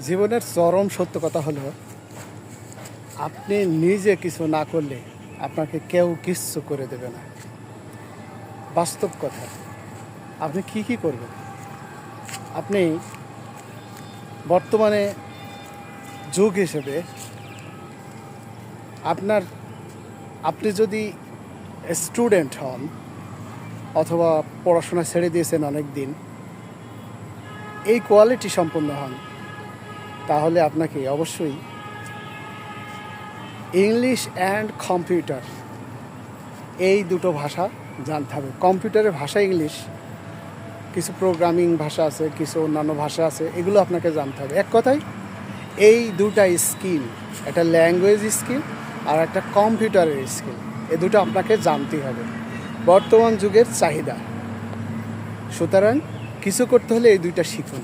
জীবনের চরম সত্য কথা হলো, আপনি নিজে কিছু না করলে আপনাকে কেউ কিচ্ছু করে দেবে না। বাস্তব কথা। আপনি কি করবেন? আপনি বর্তমানে যুগ হিসেবে আপনি যদি স্টুডেন্ট হন অথবা পড়াশোনা ছেড়ে দিয়েছেন অনেক দিন, এই কোয়ালিটি সম্পন্ন হন, তাহলে আপনাকে অবশ্যই ইংলিশ অ্যান্ড কম্পিউটার এই দুটো ভাষা জানতে হবে। কম্পিউটারের ভাষা ইংলিশ, কিছু প্রোগ্রামিং ভাষা আছে, কিছু অন্যান্য ভাষা আছে, এগুলো আপনাকে জানতে হবে। এক কথায় এই দুটা স্কিল, একটা ল্যাঙ্গুয়েজ স্কিল আর একটা কম্পিউটারের স্কিল, এই দুটো আপনাকে জানতেই হবে। বর্তমান যুগের চাহিদা, সুতরাং কিছু করতে হলে এই দুইটা শিখুন।